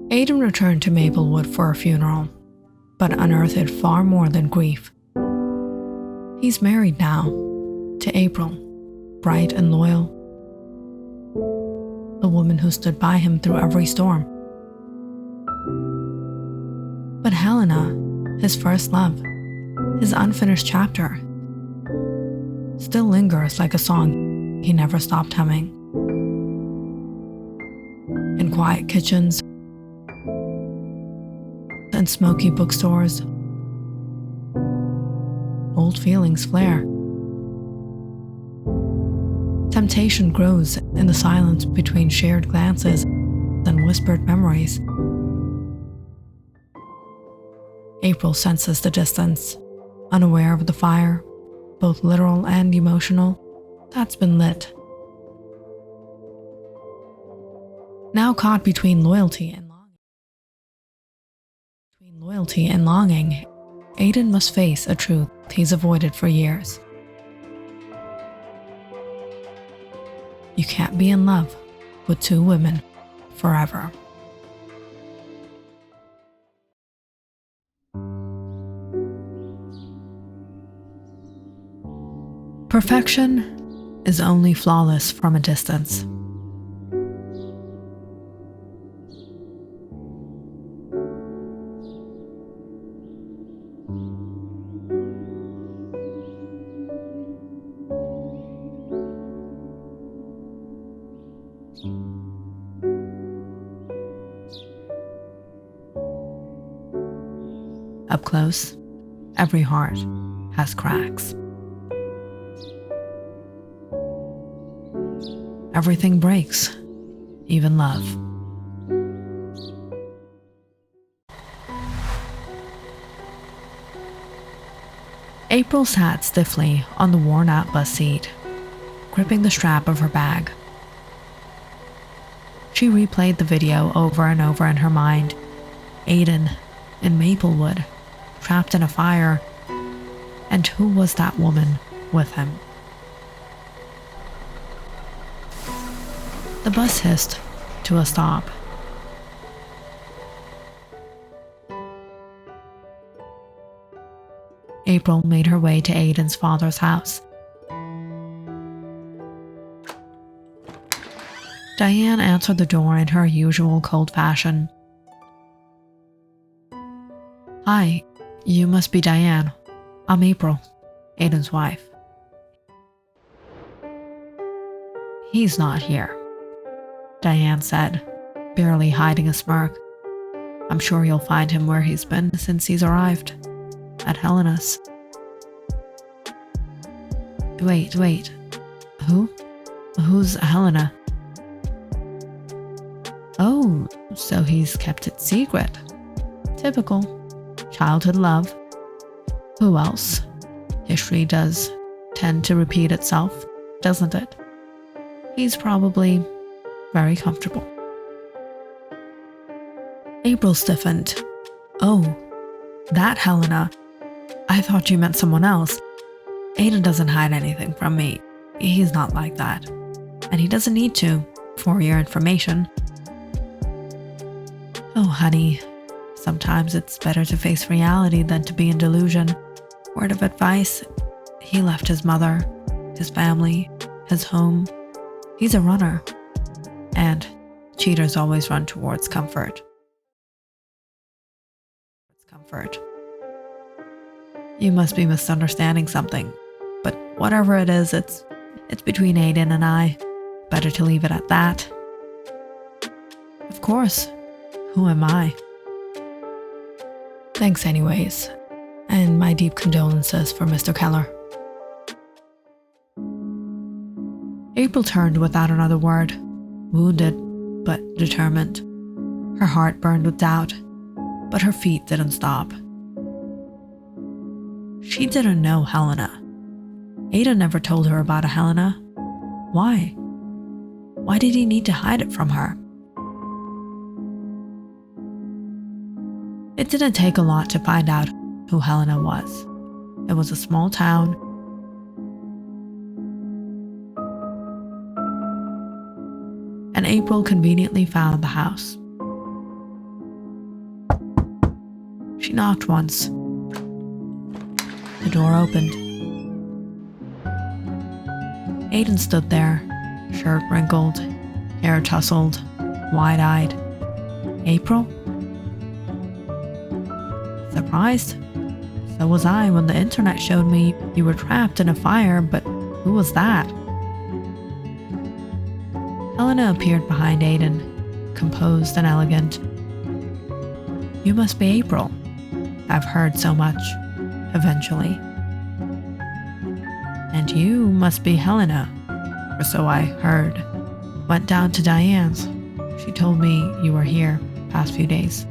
Aiden returned to Maplewood for a funeral, but unearthed far more than grief. He's married now, to April, bright and loyal, the woman who stood by him through every storm. But Helena, his first love, his unfinished chapter, still lingers like a song he never stopped humming. In quiet kitchens and smoky bookstores, old feelings flare. Temptation grows in the silence between shared glances and whispered memories. April senses the distance, unaware of the fire, both literal and emotional, that's been lit. Now caught between loyalty and longing, Aiden must face a truth he's avoided for years. You can't be in love with two women forever. Perfection is only flawless from a distance. Up close, every heart has cracks. Everything breaks, even love. April sat stiffly on the worn-out bus seat, gripping the strap of her bag. She replayed the video over and over in her mind. Aiden, in Maplewood, trapped in a fire, and who was that woman with him? The bus hissed to a stop. April made her way to Aiden's father's house. Diane answered the door in her usual cold fashion. "Hi, you must be Diane. I'm April, Aiden's wife." "He's not here," Diane said, barely hiding a smirk. "I'm sure you'll find him where he's been since he's arrived, at Helena's." Wait. Who? Who's Helena? Oh, so he's kept it secret. Typical. Childhood love. Who else? History does tend to repeat itself, doesn't it? He's probably very comfortable. April stiffened. "Oh, that Helena. I thought you meant someone else. Aiden doesn't hide anything from me. He's not like that. And he doesn't need to, for your information." "Oh, honey, sometimes it's better to face reality than to be in delusion. Word of advice, he left his mother, his family, his home. He's a runner. And cheaters always run towards comfort. You must be misunderstanding something. But whatever it is, it's between Aiden and I. Better to leave it at that." "Of course. Who am I?" "Thanks anyways. And my deep condolences for Mr. Keller." April turned without another word, wounded but determined. Her heart burned with doubt, but her feet didn't stop. She didn't know Helena. Aiden never told her about a Helena. Why? Why did he need to hide it from her? It didn't take a lot to find out who Helena was. It was a small town, and April conveniently found the house. knocked once. The door opened. Aiden stood there, shirt wrinkled, hair tousled, wide-eyed. April? Surprised? So was I when the internet showed me you were trapped in a fire, but who was that? Helena appeared behind Aiden, composed and elegant. You must be April. I've heard so much. Eventually. And you must be Helena, or so I heard. Went down to Diane's. She told me you were here past few days.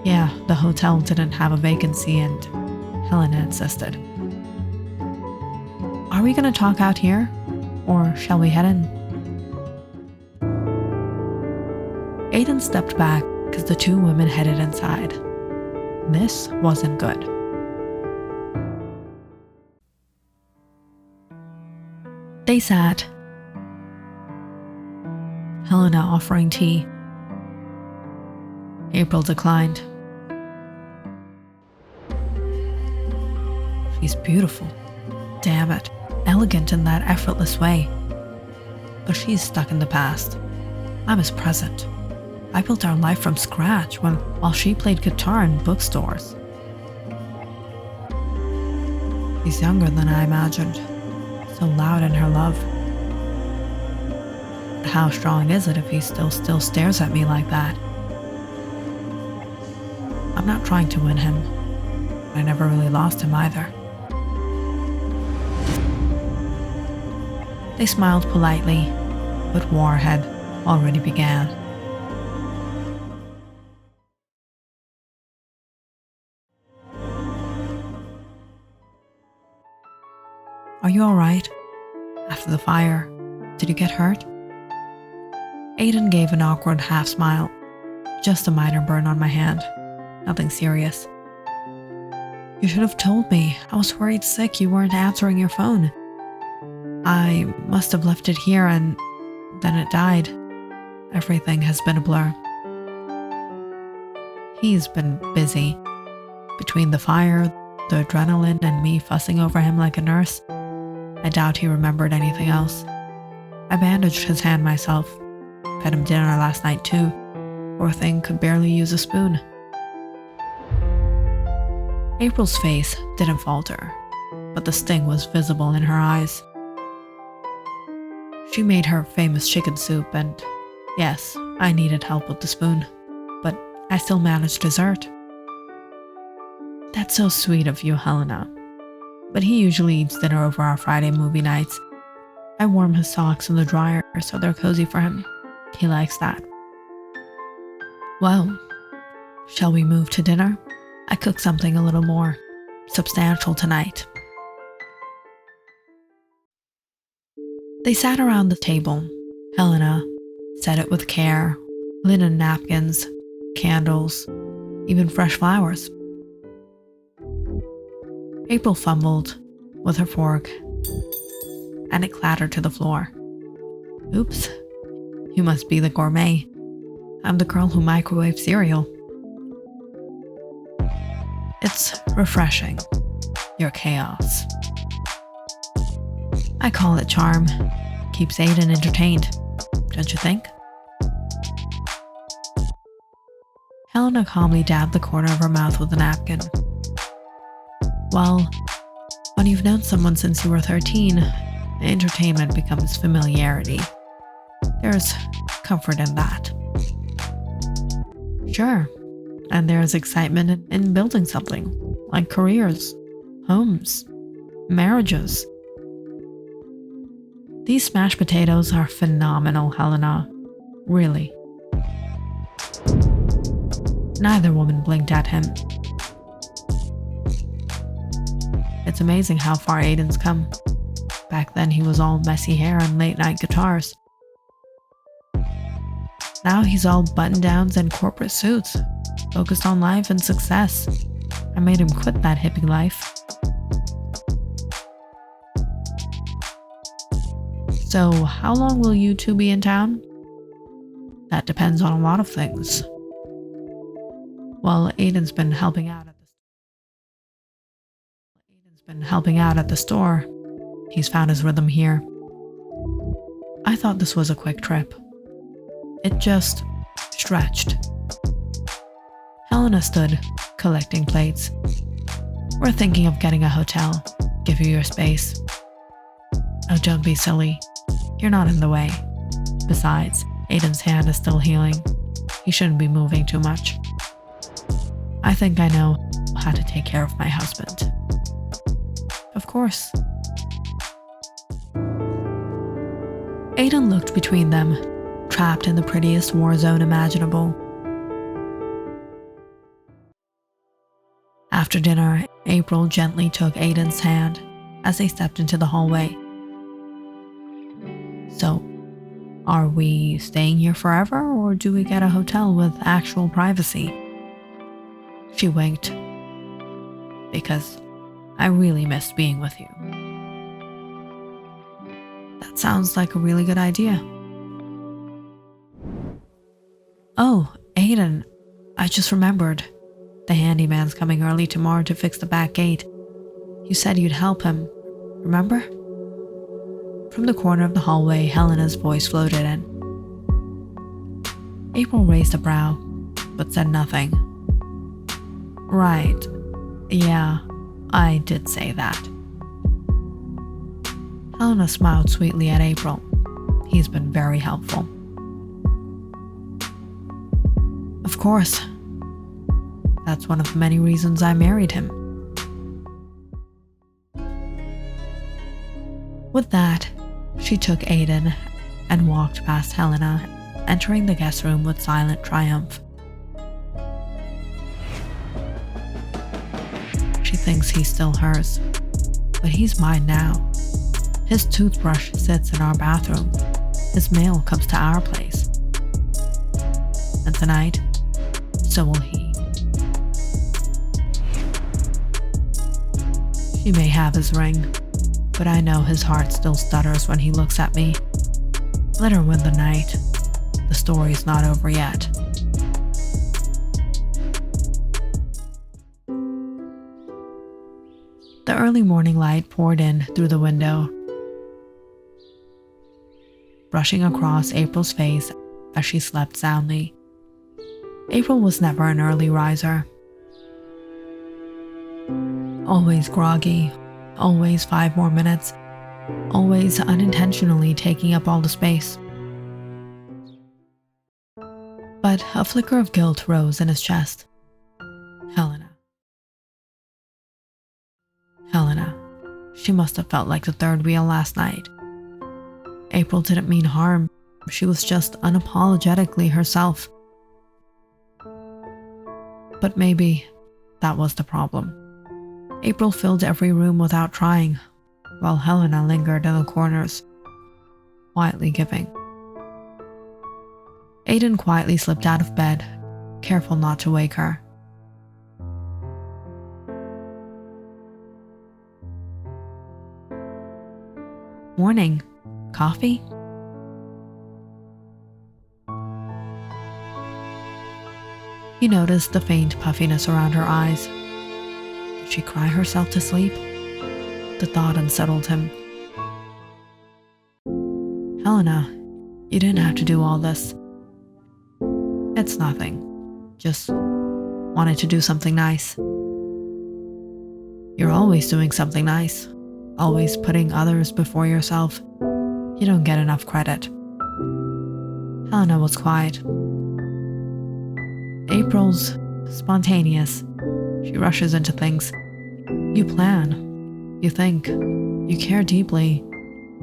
Yeah, the hotel didn't have a vacancy and Helena insisted. Are we gonna talk out here? Or shall we head in? Aiden stepped back as the two women headed inside. This wasn't good. They sat, Helena offering tea. April declined. She's beautiful. Damn it. Elegant in that effortless way. But she's stuck in the past. I was present. I built our life from scratch while she played guitar in bookstores. She's younger than I imagined. So loud in her love. But how strong is it if he still stares at me like that? I'm not trying to win him. I never really lost him either. They smiled politely, but war had already began. Are you alright? After the fire, did you get hurt? Aiden gave an awkward half smile. Just a minor burn on my hand. Nothing serious. You should have told me. I was worried sick you weren't answering your phone. I must have left it here and then it died. Everything has been a blur. He's been busy. Between the fire, the adrenaline, and me fussing over him like a nurse, I doubt he remembered anything else. I bandaged his hand myself. Fed him dinner last night too. Poor thing could barely use a spoon. April's face didn't falter, but the sting was visible in her eyes. She made her famous chicken soup and, yes, I needed help with the spoon, but I still managed dessert. That's so sweet of you, Helena. But he usually eats dinner over our Friday movie nights. I warm his socks in the dryer so they're cozy for him. He likes that. Well, shall we move to dinner? I cooked something a little more substantial tonight. They sat around the table. Helena set it with care, linen napkins, candles, even fresh flowers. April fumbled with her fork, and it clattered to the floor. Oops, you must be the gourmet. I'm the girl who microwaved cereal. It's refreshing, your chaos. I call it charm. Keeps Aiden entertained, don't you think? Helena calmly dabbed the corner of her mouth with a napkin. Well, when you've known someone since you were 13, entertainment becomes familiarity. There's comfort in that. Sure, and there's excitement in building something, like careers, homes, marriages. These smashed potatoes are phenomenal, Helena. Really. Neither woman blinked at him. It's amazing how far Aiden's come. Back then he was all messy hair and late-night guitars. Now he's all button-downs and corporate suits, focused on life and success. I made him quit that hippie life. So, how long will you two be in town? That depends on a lot of things. Well, Aiden's been helping out at the store. He's found his rhythm here. I thought this was a quick trip. It just stretched. Helena stood, collecting plates. We're thinking of getting a hotel. Give you your space. Oh, don't be silly. You're not in the way. Besides, Aiden's hand is still healing. He shouldn't be moving too much. I think I know how to take care of my husband. Of course. Aiden looked between them, trapped in the prettiest war zone imaginable. After dinner, April gently took Aiden's hand as they stepped into the hallway. So, are we staying here forever, or do we get a hotel with actual privacy? She winked. Because I really missed being with you. That sounds like a really good idea. Oh, Aiden, I just remembered. The handyman's coming early tomorrow to fix the back gate. You said you'd help him, remember? From the corner of the hallway, Helena's voice floated in. April raised a brow, but said nothing. Right. Yeah, I did say that. Helena smiled sweetly at April. He's been very helpful. Of course. That's one of the many reasons I married him. With that, she took Aiden and walked past Helena, entering the guest room with silent triumph. She thinks he's still hers, but he's mine now. His toothbrush sits in our bathroom. His mail comes to our place. And tonight, so will he. She may have his ring, but I know his heart still stutters when he looks at me. Let her win the night. The story's not over yet. The early morning light poured in through the window, brushing across April's face as she slept soundly. April was never an early riser. Always groggy, always 5 more minutes, always unintentionally taking up all the space. But a flicker of guilt rose in his chest. Helena. She must have felt like the third wheel last night. April didn't mean harm. She was just unapologetically herself. But maybe that was the problem. April filled every room without trying, while Helena lingered in the corners, quietly giving. Aiden quietly slipped out of bed, careful not to wake her. Morning. Coffee? He noticed the faint puffiness around her eyes. Did she cry herself to sleep? The thought unsettled him. Helena, you didn't have to do all this. It's nothing. Just wanted to do something nice. You're always doing something nice. Always putting others before yourself. You don't get enough credit. Helena was quiet. April's spontaneous. She rushes into things. You plan. You think. You care deeply,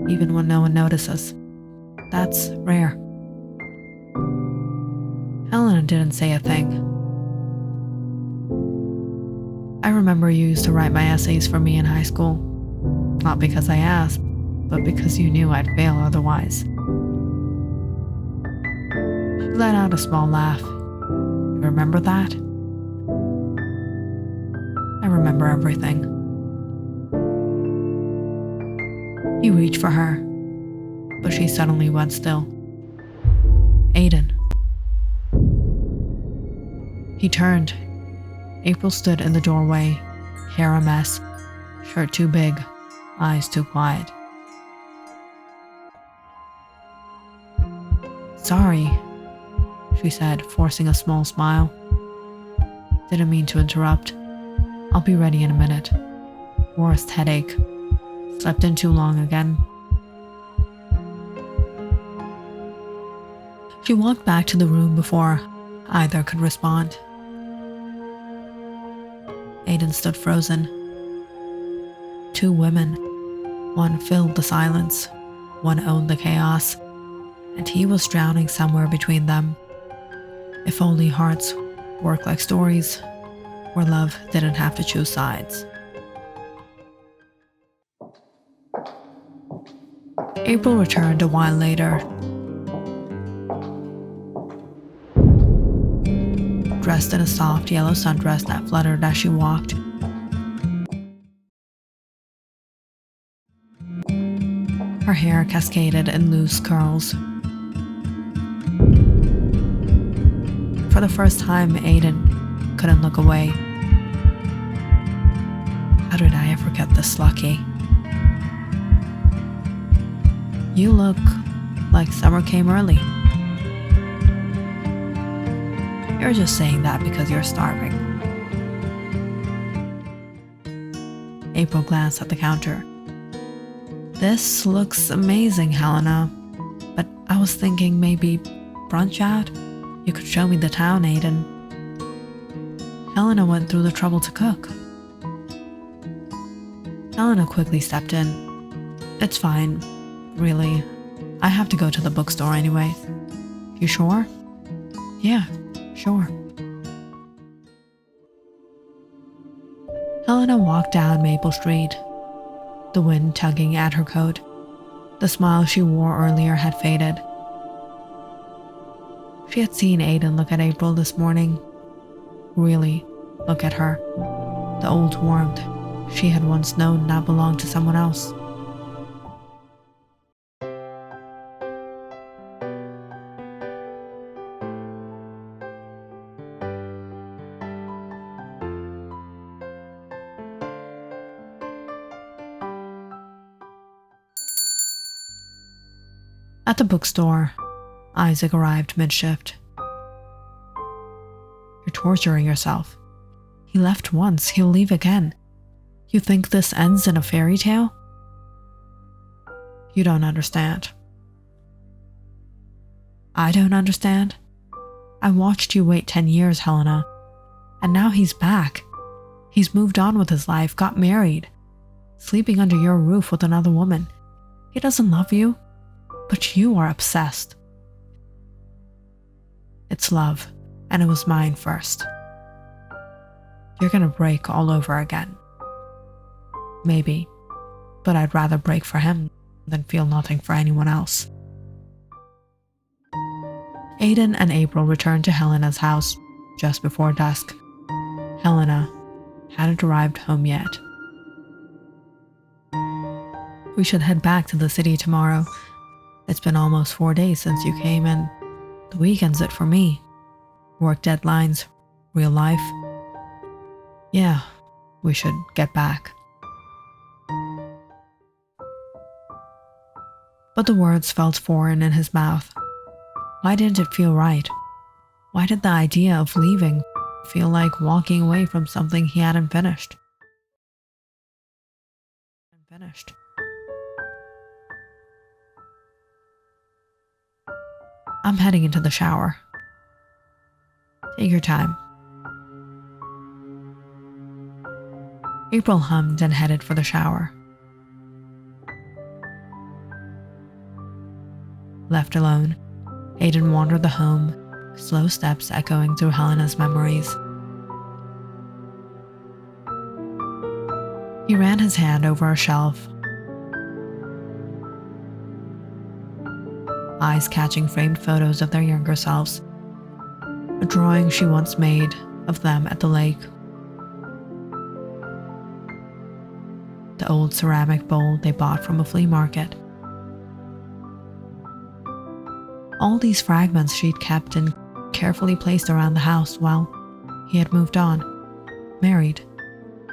even when no one notices. That's rare. Helena didn't say a thing. I remember you used to write my essays for me in high school. Not because I asked, but because you knew I'd fail otherwise. She let out a small laugh. You remember that? I remember everything. He reached for her, but she suddenly went still. Aiden. He turned, April stood in the doorway, hair a mess, shirt too big, eyes too quiet. "Sorry," she said, forcing a small smile. "Didn't mean to interrupt. I'll be ready in a minute. Worst headache. Slept in too long again." She walked back to the room before either could respond. Aiden stood frozen. Two women. One filled the silence, one owned the chaos, and he was drowning somewhere between them. If only hearts worked like stories, where love didn't have to choose sides. April returned a while later, dressed in a soft yellow sundress that fluttered as she walked. Her hair cascaded in loose curls. For the first time, Aiden couldn't look away. How did I ever get this lucky? "You look like summer came early." "You're just saying that because you're starving." April glanced at the counter. "This looks amazing, Helena, but I was thinking maybe brunch out? You could show me the town, Aiden." Helena went through the trouble to cook. Helena quickly stepped in. "It's fine, really. I have to go to the bookstore anyway." "You sure?" "Yeah, sure." Helena walked down Maple Street, the wind tugging at her coat. The smile she wore earlier had faded. She had seen Aiden look at April this morning. Really look at her. The old warmth she had once known now belonged to someone else. At the bookstore, Isaac arrived mid-shift. "You're torturing yourself. He left once, he'll leave again. You think this ends in a fairy tale?" "You don't understand." "I don't understand? I watched you wait 10 years, Helena. And now he's back. He's moved on with his life, got married, sleeping under your roof with another woman. He doesn't love you, but you are obsessed." "It's love, and it was mine first. You're gonna break all over again." "Maybe, but I'd rather break for him than feel nothing for anyone else." Aiden and April returned to Helena's house just before dusk. Helena hadn't arrived home yet. "We should head back to the city tomorrow. It's been almost 4 days since you came, and the weekend's it for me. Work deadlines, real life. Yeah, we should get back." But the words felt foreign in his mouth. Why didn't it feel right? Why did the idea of leaving feel like walking away from something he hadn't finished? "I'm heading into the shower." "Take your time." April hummed and headed for the shower. Left alone, Aiden wandered the home, slow steps echoing through Helena's memories. He ran his hand over a shelf, eyes catching framed photos of their younger selves, a drawing she once made of them at the lake, the old ceramic bowl they bought from a flea market. All these fragments she'd kept and carefully placed around the house while he had moved on. married,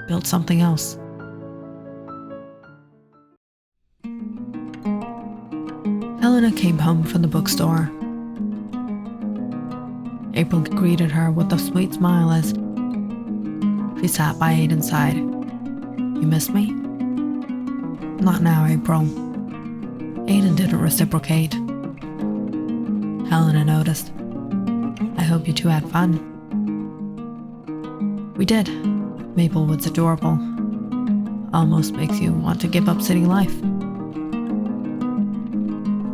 built something else. Helena came home from the bookstore. April greeted her with a sweet smile as she sat by Aiden's side. "You miss me?" "Not now, April." Aiden didn't reciprocate. Helena noticed. "I hope you two had fun." "We did. Maplewood's adorable. Almost makes you want to give up city life."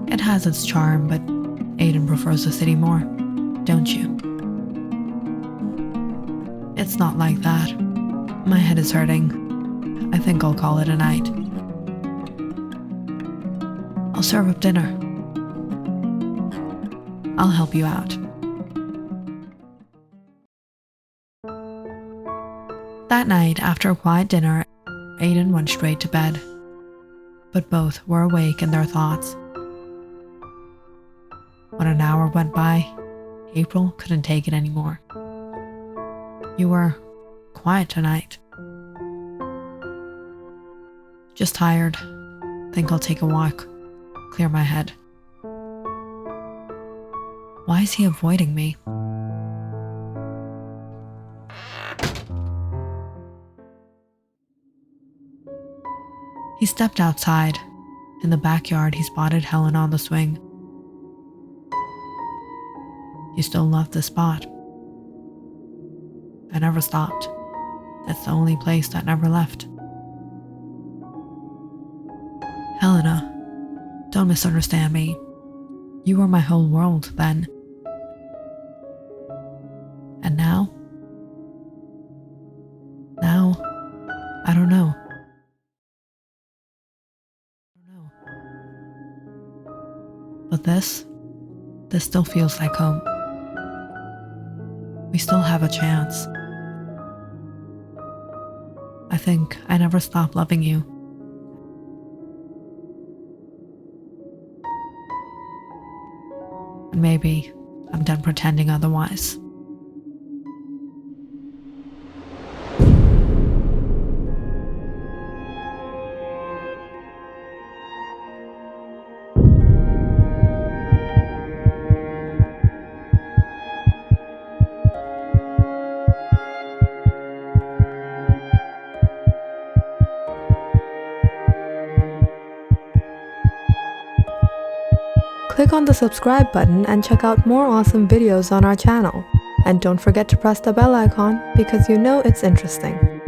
"It has its charm, but Aiden prefers the city more, don't you?" "It's not like that. My head is hurting. I think I'll call it a night." "I'll serve up dinner." "I'll help you out." That night, after a quiet dinner, Aiden went straight to bed, but both were awake in their thoughts. When an hour went by, April couldn't take it anymore. "You were quiet tonight." "Just tired. Think I'll take a walk, clear my head." Why is he avoiding me? He stepped outside. In the backyard, he spotted Helen on the swing. "You still love this spot?" "I never stopped. It's the only place that never left." "Helena, don't misunderstand me. You were my whole world then. And now? Now, I don't know. But this still feels like home. We still have a chance. I think I never stopped loving you." And maybe I'm done pretending otherwise. Click on the subscribe button and check out more awesome videos on our channel. And don't forget to press the bell icon because you know it's interesting.